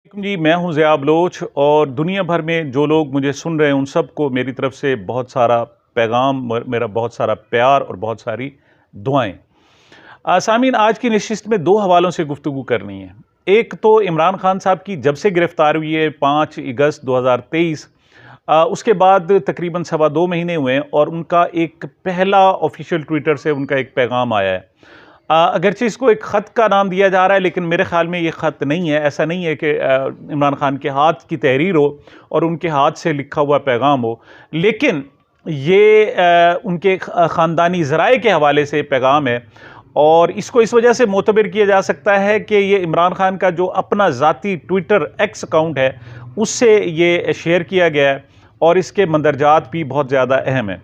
जी, मैं हूं ज़िया बलोच और दुनिया भर में जो लोग मुझे सुन रहे हैं उन सबको मेरी तरफ से बहुत सारा पैगाम, मेरा बहुत सारा प्यार और बहुत सारी दुआएं। सामीन, आज की नशिस्त में दो हवालों से गुफ्तगू करनी है। एक तो इमरान खान साहब की जब से गिरफ्तार हुई है 5 अगस्त 2023, उसके बाद तकरीबन सवा 2 महीने हुए हैं और उनका एक पहला ऑफिशियल ट्विटर से उनका एक पैगाम आया है। अगरचे इसको एक ख़त का नाम दिया जा रहा है, लेकिन मेरे ख़्याल में ये ख़त नहीं है। ऐसा नहीं है कि इमरान खान के हाथ की तहरीर हो और उनके हाथ से लिखा हुआ पैगाम हो, लेकिन ये उनके ख़ानदानी ज़राए के हवाले से पैगाम है। और इसको इस वजह से मोतबर किया जा सकता है कि ये इमरान खान का जो अपना ज़ाती ट्विटर एक्स अकाउंट है उससे ये शेयर किया गया है और इसके मंदरजात भी बहुत ज़्यादा अहम है।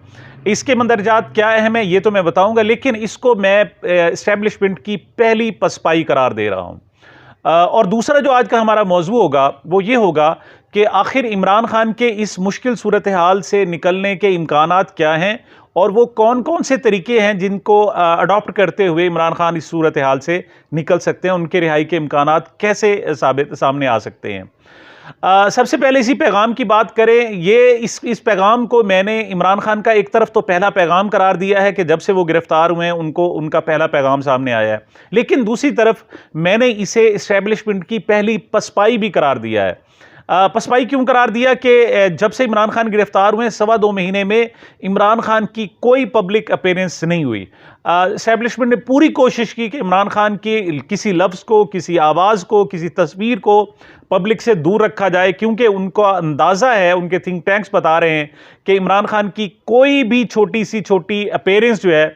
इसके मंदरजात क्या अहम है ये तो मैं बताऊंगा, लेकिन इसको मैं इस्टेब्लिशमेंट की पहली पसपाई करार दे रहा हूं। और दूसरा जो आज का हमारा मौजू होगा वो ये होगा कि आखिर इमरान खान के इस मुश्किल सूरत हाल से निकलने के इम्कानात क्या हैं और वो कौन कौन से तरीके हैं जिनको अडॉप्ट करते हुए इमरान खान इस सूरत हाल से निकल सकते हैं, उनके रिहाई के इम्कानात कैसे सामने आ सकते हैं। सबसे पहले इसी पैगाम की बात करें। ये इस पैगाम को मैंने इमरान खान का एक तरफ तो पहला पैगाम करार दिया है कि जब से वो गिरफ्तार हुए हैं उनको उनका पहला पैगाम सामने आया है, लेकिन दूसरी तरफ मैंने इसे इस्टेब्लिशमेंट की पहली पसपाई भी करार दिया है। पसपाई क्यों करार दिया कि जब से इमरान खान गिरफ्तार हुए सवा 2 महीने में इमरान खान की कोई पब्लिक अपीयरेंस नहीं हुई। इस्टेब्लिशमेंट ने पूरी कोशिश की कि इमरान खान की किसी लफ्ज़ को, किसी आवाज़ को, किसी तस्वीर को पब्लिक से दूर रखा जाए, क्योंकि उनको अंदाज़ा है, उनके थिंक टैंक्स बता रहे हैं कि इमरान खान की कोई भी छोटी सी छोटी अपीयरेंस जो है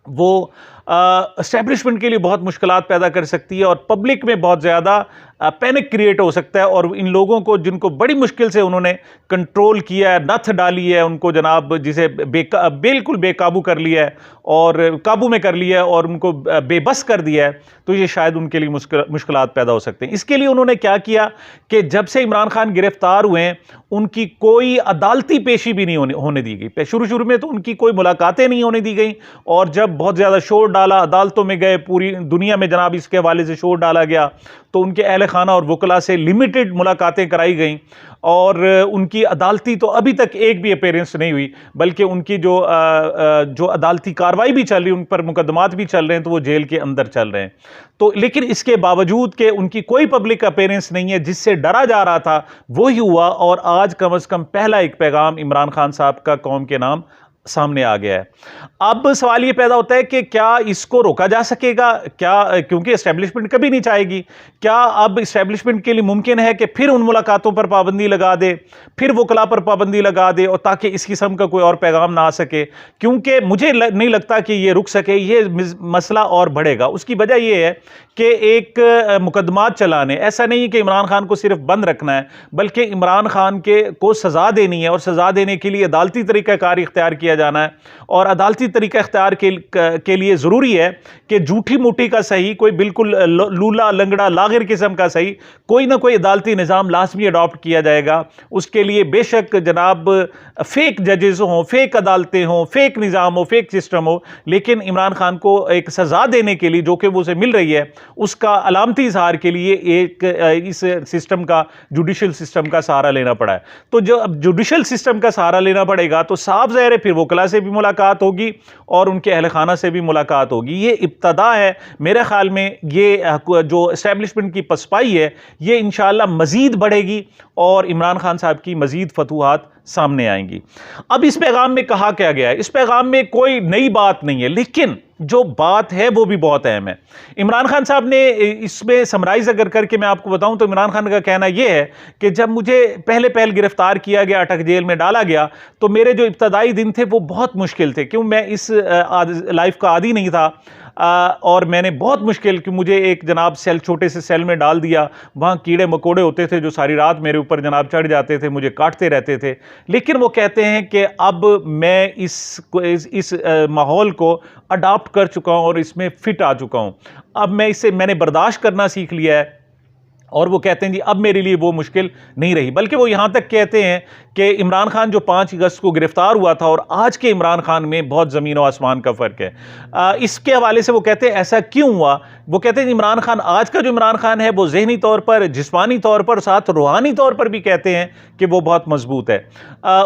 वो एस्टेब्लिशमेंट के लिए बहुत मुश्किलात पैदा कर सकती है और पब्लिक में बहुत ज़्यादा पैनिक क्रिएट हो सकता है। और इन लोगों को जिनको बड़ी मुश्किल से उन्होंने कंट्रोल किया है, नथ डाली है, उनको जनाब जिसे बिल्कुल बेकाबू कर लिया है और काबू में कर लिया है और उनको बेबस कर दिया है, तो ये शायद उनके लिए मुश्किलात पैदा हो सकते हैं। इसके लिए उन्होंने क्या किया कि जब से इमरान खान गिरफ्तार हुए हैं उनकी कोई अदालती पेशी भी नहीं होने दी गई। शुरू में तो उनकी कोई मुलाकातें नहीं होने दी गई और जब बहुत ज़्यादा शोर डाला, अदालतों में गए, पूरी दुनिया में जनाब इसके हवाले से शोर डाला गया, तो उनके अहल खाना और वकला से लिमिटेड मुलाकातें कराई गईं और उनकी अदालती तो अभी तक एक भी अपीयरेंस नहीं हुई, बल्कि उनकी जो अदालती कार्रवाई भी चल रही, उन पर मुकदमात भी चल रहे हैं, तो वो जेल के अंदर चल रहे हैं। तो लेकिन इसके बावजूद कि उनकी कोई पब्लिक अपीयरेंस नहीं है, जिससे डरा जा रहा था वो ही हुआ और आज कम से कम पहला एक पैगाम इमरान खान साहब का कौम के नाम सामने आ गया है। अब सवाल ये पैदा होता है कि क्या इसको रोका जा सकेगा, क्या, क्योंकि एस्टेब्लिशमेंट कभी नहीं चाहेगी, क्या अब एस्टेब्लिशमेंट के लिए मुमकिन है कि फिर उन मुलाकातों पर पाबंदी लगा दे, फिर वकला पर पाबंदी लगा दे और ताकि इस किस्म का कोई और पैगाम ना आ सके? क्योंकि मुझे नहीं लगता कि ये रुक सके, ये मसला और बढ़ेगा। उसकी वजह यह है कि एक मुकदमात चलाने, ऐसा नहीं है कि इमरान खान को सिर्फ बंद रखना है, बल्कि इमरान खान को सजा देनी है और सजा देने के लिए अदालती तरीक़ाकार इख्तियार किया जाना है। और अदालती तरीका इख्तियार के लिए ज़रूरी है कि झूठी मूठी का सही, कोई बिल्कुल लूला लंगड़ा लागिर किस्म का सही, कोई ना कोई अदालती निज़ाम लाजमी अडॉप्ट किया जाएगा। उसके लिए बेशक जनाब फेक जजेस हों, फेक अदालतें हों, फेक निज़ाम हो, फेक सिस्टम हो, लेकिन इमरान खान को एक सज़ा देने के लिए जो कि वो उसे मिल रही है उसका अलामती इजहार के लिए एक इस सिस्टम का, जुडिशल सिस्टम का सहारा लेना पड़ा है। तो जो अब जुडिशल सिस्टम का सहारा लेना पड़ेगा तो साफ ज़ाहिर है फिर वकला से भी मुलाकात होगी और उनके अहल खाना से भी मुलाकात होगी। ये इब्तदा है मेरे ख्याल में। ये जो एस्टेब्लिशमेंट की पसपाई है ये इंशाअल्लाह मज़ीद बढ़ेगी और इमरान खान साहब की मज़ीद फतूहात सामने आएंगी। अब इस पैगाम में कहा क्या गया है? इस पैगाम में कोई नई बात नहीं है, लेकिन जो बात है वो भी बहुत अहम है। इमरान खान साहब ने इसमें समराइज अगर करके मैं आपको बताऊं तो इमरान खान का कहना यह है कि जब मुझे पहले गिरफ्तार किया गया, अटक जेल में डाला गया, तो मेरे जो इब्तदाई दिन थे वो बहुत मुश्किल थे, क्यों मैं इस लाइफ का आदी नहीं था और मैंने बहुत मुश्किल कि मुझे एक जनाब सेल, छोटे से सेल में डाल दिया। वहाँ कीड़े मकोड़े होते थे जो सारी रात मेरे ऊपर जनाब चढ़ जाते थे, मुझे काटते रहते थे। लेकिन वो कहते हैं कि अब मैं इस माहौल को अडॉप्ट कर चुका हूँ और इसमें फिट आ चुका हूँ। अब मैंने बर्दाश्त करना सीख लिया है और वो कहते हैं जी अब मेरे लिए वो मुश्किल नहीं रही, बल्कि वो यहां तक कहते हैं कि इमरान खान जो 5 अगस्त को गिरफ्तार हुआ था और आज के इमरान खान में बहुत ज़मीन और आसमान का फ़र्क है। इसके हवाले से वो कहते हैं ऐसा क्यों हुआ। वो कहते हैं इमरान खान, आज का जो इमरान खान है वो ज़हनी तौर पर, जिस्मानी तौर पर, साथ रूहानी तौर पर भी कहते हैं कि वो बहुत मजबूत है।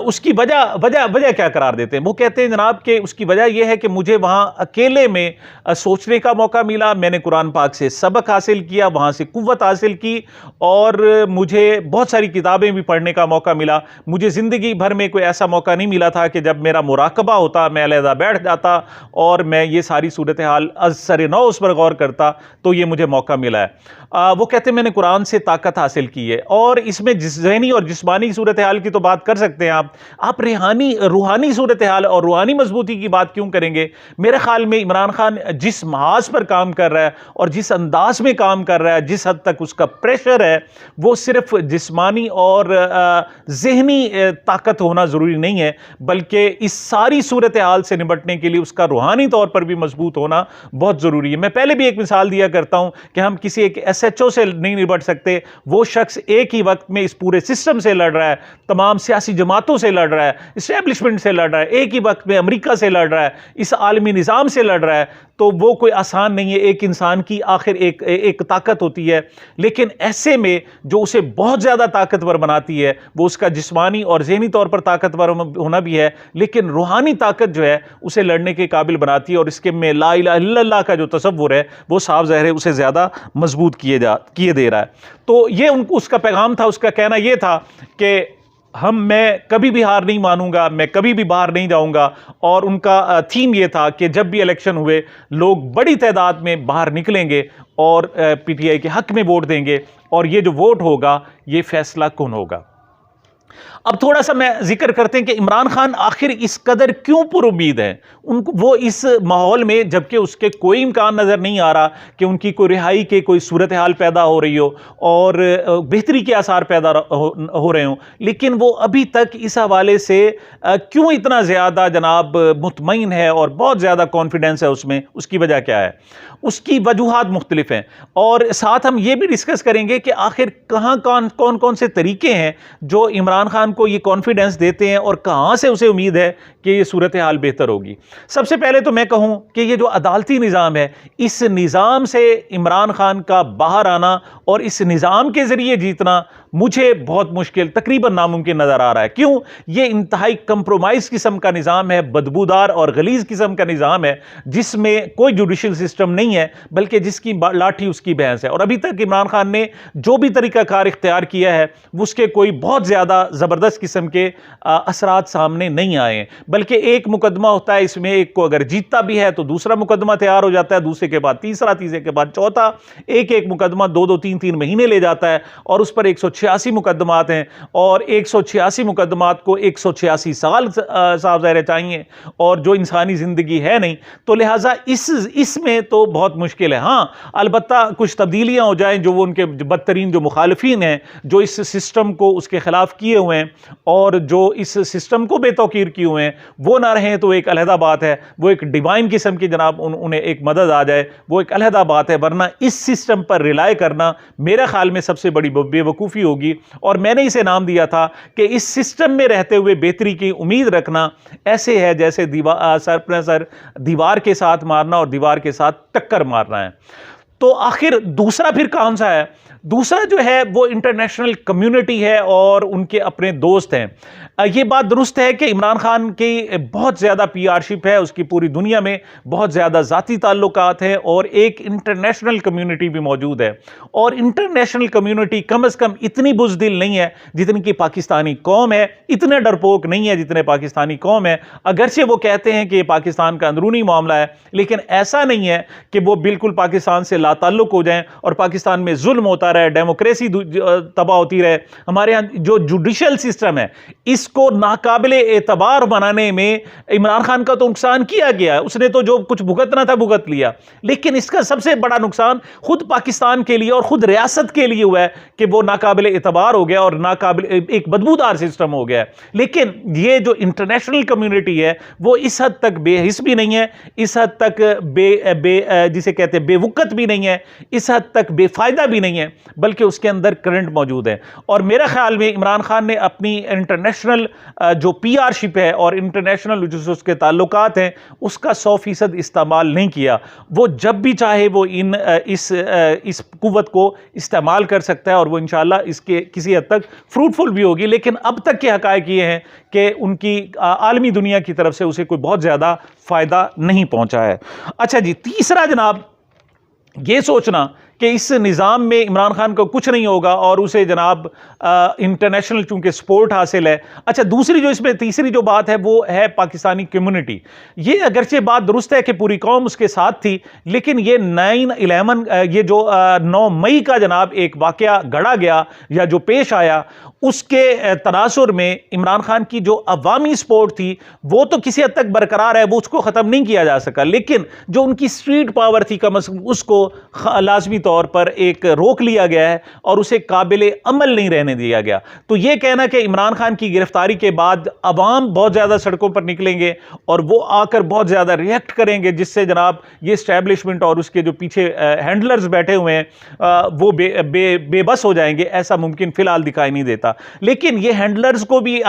उसकी वजह वजह वजह क्या करार देते हैं। वो कहते हैं जनाब कि उसकी वजह यह है कि मुझे वहाँ अकेले में सोचने का मौका मिला, मैंने कुरान पाक से सबक हासिल किया, वहाँ से कुव्वत हासिल की, और मुझे बहुत सारी किताबें भी पढ़ने का मौका मिला। मुझे ज़िंदगी भर में कोई ऐसा मौका नहीं मिला था कि जब मेरा मुराकबा होता मैं अलहदा बैठ जाता और मैं ये सारी सूरत हाल असर नौ उस पर गौर करता, तो ये मुझे मौका मिला है। वो कहते हैं मैंने कुरान से ताकत हासिल की है, और इसमें ज़हनी और जिस्मानी सूरत हाल की तो बात कर सकते हैं आप रूहानी सूरत हाल और रूहानी मजबूती की बात क्यों करेंगे। मेरे ख्याल में इमरान खान जिस महाज पर काम कर रहा है और जिस अंदाज में काम कर रहा है, जिस हद तक उसका प्रेशर है, वो सिर्फ जिस्मानी और ज़हनी ताकत होना ज़रूरी नहीं है, बल्कि इस सारी सूरत हाल से निपटने के लिए उसका रूहानी तौर पर भी मजबूत होना बहुत ज़रूरी है। मैं पहले भी एक मिसाल दिया करता हूं कि हम किसी एक SHO से नहीं निपट सकते। वो शख्स एक ही वक्त में इस पूरे सिस्टम से लड़ रहा है, तमाम सियासी जमातों से लड़ रहा है, इस्टेब्लिशमेंट से लड़ रहा है, एक ही वक्त में अमेरिका से लड़ रहा है, इस आलमी निज़ाम से लड़ रहा है, तो वो कोई आसान नहीं है। एक इंसान की आखिर एक ताकत होती है, लेकिन ऐसे में जो उसे बहुत ज़्यादा ताकतवर बनाती है वो उसका जिस्मानी और ज़हनी तौर पर ताकतवर होना भी है, लेकिन रूहानी ताकत जो है उसे लड़ने के काबिल बनाती है, और इसके में ला इलाहा इल्लल्लाह का जो तसव्वुर है वो साफ ज़ाहिर है उसे ज़्यादा मजबूत किए दे रहा है। तो ये उसका पैगाम था। उसका कहना यह था कि मैं कभी भी हार नहीं मानूंगा, मैं कभी भी बाहर नहीं जाऊंगा, और उनका थीम यह था कि जब भी इलेक्शन हुए लोग बड़ी तादाद में बाहर निकलेंगे और PTI के हक में वोट देंगे, और ये जो वोट होगा ये फैसला कौन होगा। अब थोड़ा सा मैं जिक्र करते हैं कि इमरान खान आखिर इस कदर क्यों पुरुम्मीद है। उनको वो इस माहौल में, जबकि उसके कोई इम्कान नज़र नहीं आ रहा कि उनकी कोई रिहाई के कोई सूरत हाल पैदा हो रही हो और बेहतरी के आसार पैदा हो रहे हों, लेकिन वो अभी तक इस हवाले से क्यों इतना ज़्यादा जनाब मुतमईन है और बहुत ज़्यादा कॉन्फिडेंस है उसमें। उसकी वजह क्या है, उसकी वजूहात मुख्तलिफ हैं, और साथ हम ये भी डिस्कस करेंगे कि आखिर कौन कौन से तरीके हैं जो इमरान खान को ये कॉन्फिडेंस देते हैं और कहां से उसे उम्मीद है कि ये सूरत हाल बेहतर होगी। सबसे पहले तो मैं कहूं कि ये जो अदालती निज़ाम है, इस निज़ाम से इमरान खान का बाहर आना और इस निज़ाम के ज़रिए जीतना मुझे बहुत मुश्किल, तकरीबन नामुमकिन नज़र आ रहा है। क्यों? ये इंतहाई कंप्रोमाइज़ किस्म का निज़ाम है, बदबूदार और गलीज़ किस्म का निज़ाम है, जिसमें कोई जुडिशल सिस्टम नहीं है, बल्कि जिसकी लाठी उसकी भैंस है। और अभी तक इमरान खान ने जो भी तरीक़ाकार इख्तियार किया है उसके कोई बहुत ज़्यादा ज़बरदस्त किस्म के असरात सामने नहीं आए हैं, बल्कि एक मुकदमा होता है, इसमें एक को अगर जीतता भी है तो दूसरा मुकदमा तैयार हो जाता है, दूसरे के बाद तीसरा, तीसरे के बाद चौथा, एक मुकदमा 2-2, 3-3 महीने ले जाता है, और उस पर 186 मुकदमात हैं, और 186 मुकदमात को 186 साल साफ ज़ाहिर चाहिए, और जो इंसानी ज़िंदगी है नहीं, तो लिहाजा इसमें तो बहुत मुश्किल है। हाँ, अलबत्ता कुछ तब्दीलियाँ हो जाएं, जो वो उनके बदतरीन जो मुखालिफिन हैं, जो इस सिस्टम को उसके ख़िलाफ़ किए हुए हैं और जो इस सिस्टम को बेतौकीर किए हुए हैं, वो ना रहें तो एक अलहदा बात है। वो एक डिवाइन किस्म की जनाब उन्हें एक मदद आ जाए, वो एक अलहदा बात है, वरना इस सिस्टम पर रिलाय करना मेरे ख्याल में सबसे बड़ी बेवकूफ़ी होगी। और मैंने इसे नाम दिया था कि इस सिस्टम में रहते हुए बेहतरी की उम्मीद रखना ऐसे है जैसे सर दीवार के साथ मारना और दीवार के साथ टक्कर मारना है। तो आखिर दूसरा फिर कौन सा है? दूसरा जो है वो इंटरनेशनल कम्युनिटी है और उनके अपने दोस्त हैं। ये बात दुरुस्त है कि इमरान खान की बहुत ज़्यादा पीआरशिप है, उसकी पूरी दुनिया में बहुत ज़्यादा ज़ाती ताल्लुकात हैं, और एक इंटरनेशनल कम्युनिटी भी मौजूद है। और इंटरनेशनल कम्युनिटी कम अज़ कम इतनी बुज़दिल नहीं है जितनी कि पाकिस्तानी कौम है, इतने डरपोक नहीं है जितने पाकिस्तानी कौम है। अगरचे वो कहते हैं कि ये पाकिस्तान का अंदरूनी मामला है, लेकिन ऐसा नहीं है कि वो बिल्कुल पाकिस्तान से लाताल्लुक हो जाएं और पाकिस्तान में जुल्म होता रहे, डेमोक्रेसी तबाह होती रहे। हमारे यहाँ जो जुडिशल सिस्टम है, इसको नाकाबिले एतबार बनाने में इमरान खान का तो नुकसान किया गया है, उसने तो जो कुछ भुगतना था भुगत लिया, लेकिन इसका सबसे बड़ा नुकसान खुद पाकिस्तान के लिए और खुद रियासत के लिए हुआ है कि वो नाकाबिले एतबार हो गया और नाकाबिले एक बदबूदार सिस्टम हो गया है। लेकिन ये जो इंटरनेशनल कम्युनिटी है वो इस हद तक बेहिस भी नहीं है, इस हद तक जिसे कहते हैं बेवुकत भी नहीं है, इस हद तक बेफायदा भी नहीं है बल्कि उसके अंदर करंट मौजूद है। और मेरा ख्याल में इमरान खान ने अपनी इंटरनेशनल जो पीआरशिप है और इंटरनेशनल जो उसके ताल्लुकात हैं उसका 100% इस्तेमाल नहीं किया। वो जब भी चाहे वो इस कुव्वत को इस्तेमाल कर सकता है और वो इंशाल्लाह इसके किसी हद तक फ्रूटफुल भी होगी। लेकिन अब तक के हकायक ये हैं कि उनकी आलमी दुनिया की तरफ से उसे कोई बहुत ज़्यादा फ़ायदा नहीं पहुंचा है। अच्छा जी, तीसरा जनाब ये सोचना कि इस निज़ाम में इमरान खान को कुछ नहीं होगा और उसे जनाब इंटरनेशनल चूंकि सपोर्ट हासिल है। अच्छा, दूसरी जो इसमें तीसरी जो बात है वो है पाकिस्तानी कम्युनिटी। ये अगरचे बात दुरुस्त है कि पूरी कौम उसके साथ थी, लेकिन ये 9/11 ये जो 9 मई का जनाब एक वाकया गढ़ा गया या जो पेश आया, उसके तनासुर में इमरान खान की जो अवामी सपोर्ट थी वो तो किसी हद तक बरकरार है, वो उसको ख़त्म नहीं किया जा सका, लेकिन जो उनकी स्ट्रीट पावर थी कम अज़ कम उसको लाजमी तौर पर एक रोक लिया गया है और उसे काबिल अमल नहीं रहने दिया गया। तो यह कहना कि इमरान खान की गिरफ्तारी के बाद अवाम बहुत ज़्यादा सड़कों पर निकलेंगे और वो आकर बहुत ज़्यादा रिएक्ट करेंगे, जिससे जनाब ये इस्टेब्लिशमेंट और उसके जो पीछे हैंडलर्स बैठे हुए हैं वो बेबस हो जाएंगे, ऐसा मुमकिन फ़िलहाल दिखाई नहीं देता। लेकिन ये हैंडलर्स को भी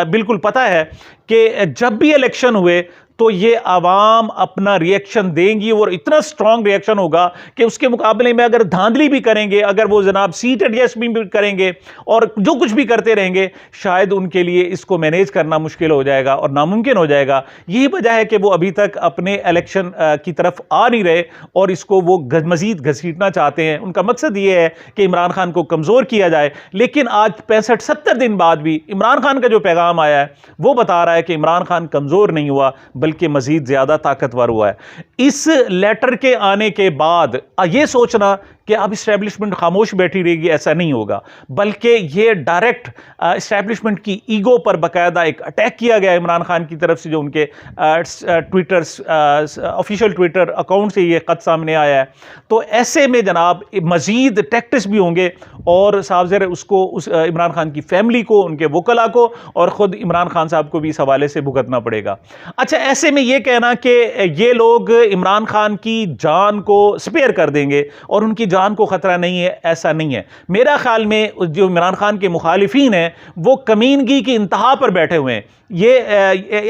बिल्कुल पता है कि जब भी इलेक्शन हुए तो ये आवाम अपना रिएक्शन देंगी और इतना स्ट्रांग रिएक्शन होगा कि उसके मुकाबले में अगर धांधली भी करेंगे, अगर वो जनाब सीट एडजस्ट भी करेंगे और जो कुछ भी करते रहेंगे, शायद उनके लिए इसको मैनेज करना मुश्किल हो जाएगा और नामुमकिन हो जाएगा। यही वजह है कि वो अभी तक अपने इलेक्शन की तरफ आ नहीं रहे और इसको वो मजीद घसीटना चाहते हैं। उनका मकसद ये है कि इमरान खान को कमज़ोर किया जाए। लेकिन आज 65-70 दिन बाद भी इमरान खान का जो पैगाम आया है वो बता रहा है कि इमरान खान कमज़ोर नहीं हुआ बल्कि मजीद ज्यादा ताकतवर हुआ है। इस लेटर के आने के बाद यह सोचना कि अब इस्टेब्लिशमेंट खामोश बैठी रहेगी, ऐसा नहीं होगा, बल्कि ये डायरेक्ट इस्टेब्लिशमेंट की ईगो पर बाकायदा एक अटैक किया गया इमरान खान की तरफ से। जो उनके ट्विटर ऑफिशियल ट्विटर अकाउंट से ये खत सामने आया है, तो ऐसे में जनाब मजीद टैक्टिक्स भी होंगे और साहब ज़रा उसको इमरान खान की फैमिली को, उनके वकला को और ख़ुद इमरान खान साहब को भी इस हवाले से भुगतना पड़ेगा। अच्छा, ऐसे में ये कहना कि ये लोग इमरान खान की जान को स्पेयर कर देंगे और उनकी जान को खतरा नहीं है, ऐसा नहीं है। मेरा ख्याल में जो इमरान खान के मुखालिफिन हैं वो कमीनगी की इंतहा पर बैठे हुए हैं। ये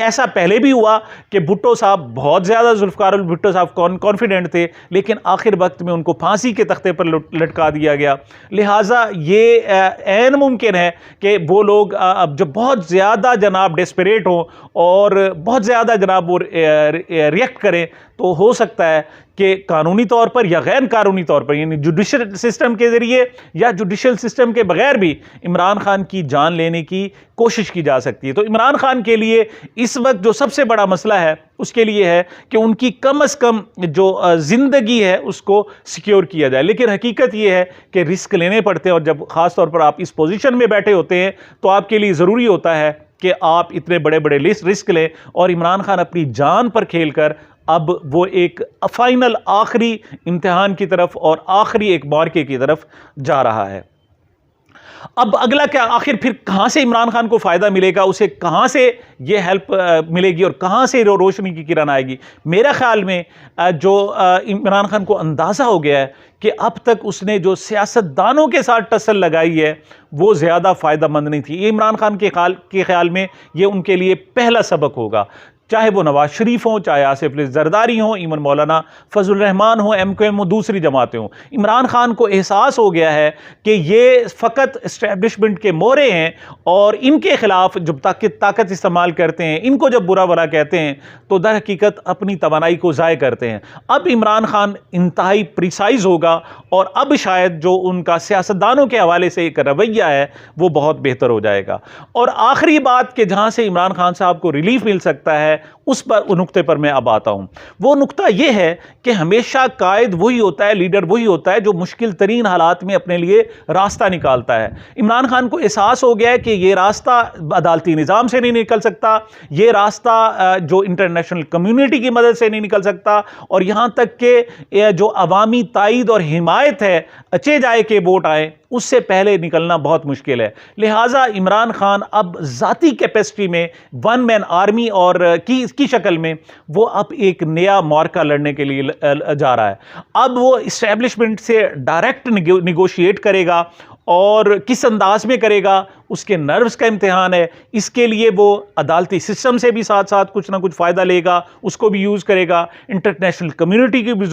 ऐसा पहले भी हुआ कि भुट्टो साहब बहुत ज़्यादा जुल्फ़िकार भुट्टो साहब कॉन्फिडेंट थे, लेकिन आखिर वक्त में उनको फांसी के तख्ते पर लटका दिया गया। लिहाजा ये ऐन मुमकिन है कि वो लोग अब जब बहुत ज़्यादा जनाब डेस्परेट हों और बहुत ज़्यादा जनाब वो रिएक्ट करें, तो हो सकता है कि कानूनी तौर पर या गैर कानूनी तौर पर, यानी जुडिशल सिस्टम के ज़रिए या जुडिशल सिस्टम के बगैर भी इमरान खान की जान लेने की कोशिश की जा सकती है। तो इमरान खान के लिए इस वक्त जो सबसे बड़ा मसला है उसके लिए है कि उनकी कम से कम जो ज़िंदगी है उसको सिक्योर किया जाए। लेकिन हकीकत यह है कि रिस्क लेने पड़ते हैं और जब ख़ास तौर पर आप इस पोजीशन में बैठे होते हैं तो आपके लिए ज़रूरी होता है कि आप इतने बड़े बड़े रिस्क लें। और इमरान खान अपनी जान पर खेलकर अब वो एक फाइनल आखिरी इम्तिहान की तरफ और आखिरी एक मार्के की तरफ जा रहा है। अब अगला क्या, आखिर फिर कहां से इमरान खान को फायदा मिलेगा, उसे कहां से ये हेल्प मिलेगी और कहां से रोशनी की किरण आएगी? मेरा ख्याल में जो इमरान खान को अंदाजा हो गया है कि अब तक उसने जो सियासतदानों के साथ टसल लगाई है वो ज़्यादा फ़ायदेमंद नहीं थी। ये इमरान खान के ख्याल में ये उनके लिए पहला सबक होगा, चाहे वो नवाज शरीफ हों, चाहे आसिफ अली जरदारी हों, इमन मौलाना फजल रहमान हों, MQM हो, दूसरी जमातें हों। इमरान खान को एहसास हो गया है कि ये फ़कत इस्टेब्लिशमेंट के मोहरे हैं और इनके ख़िलाफ़ जब ताकत इस्तेमाल करते हैं, इनको जब बुरा भला कहते हैं तो दर हकीकत अपनी तवानाई को ज़ाय करते हैं। अब इमरान खान इंतहाई प्रिसाइज़ होगा और अब शायद जो उनका सियासतदानों के हवाले से एक रवैया है वो बहुत बेहतर हो जाएगा। और आखिरी बात कि जहाँ से इमरान खान साहब को रिलीफ मिल सकता है उस पर नुक्ते पर मैं अब आता हूं। वो नुक्ता यह है कि हमेशा कायद वही होता है, लीडर वही होता है जो मुश्किल तरीन हालात में अपने लिए रास्ता निकालता है। इमरान खान को एहसास हो गया है कि यह रास्ता अदालती निज़ाम से नहीं निकल सकता, यह रास्ता जो इंटरनेशनल कम्युनिटी की मदद से नहीं निकल सकता और यहां तक कि जो अवामी ताईद और हिमायत है, अच्छे जाए के वोट आए, उससे पहले निकलना बहुत मुश्किल है। लिहाजा इमरान खान अब ज़ाती कैपेसिटी में वन मैन आर्मी और की किसकी शक्ल में, वो अब एक नया मार्का लड़ने के लिए जा रहा है। अब वो इस्टेब्लिशमेंट से डायरेक्ट निगोशिएट करेगा और किस अंदाज में करेगा, उसके नर्व्स का इम्तिहान है। इसके लिए वो अदालती सिस्टम से भी साथ साथ कुछ ना कुछ फ़ायदा लेगा, उसको भी यूज़ करेगा, इंटरनेशनल कम्युनिटी की भी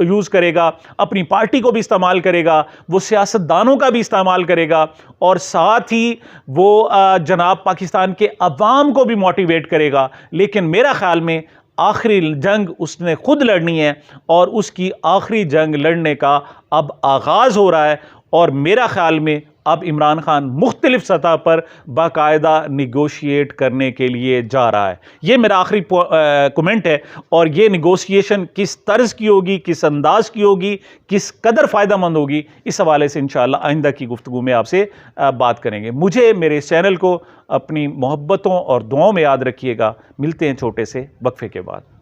यूज़ करेगा, अपनी पार्टी को भी इस्तेमाल करेगा, वो सियासतदानों का भी इस्तेमाल करेगा, और साथ ही वो जनाब पाकिस्तान के अवाम को भी मोटिवेट करेगा। लेकिन मेरा ख्याल में आखिरी जंग उसने खुद लड़नी है, और उसकी आखिरी जंग लड़ने का अब आगाज़ हो रहा है। और मेरा ख्याल में अब इमरान खान मुख्तलिफ सतह पर बाकायदा निगोशिएट करने के लिए जा रहा है। ये मेरा आखिरी कमेंट है। और ये निगोशिएशन किस तर्ज की होगी, किस अंदाज की होगी, किस कदर फ़ायदेमंद होगी, इस हवाले से इंशाअल्लाह आइंदा की गुफ्तगू में आपसे बात करेंगे। मुझे, मेरे इस चैनल को अपनी मोहब्बतों और दुआओं में याद रखिएगा। मिलते हैं छोटे से वक्फे के बाद।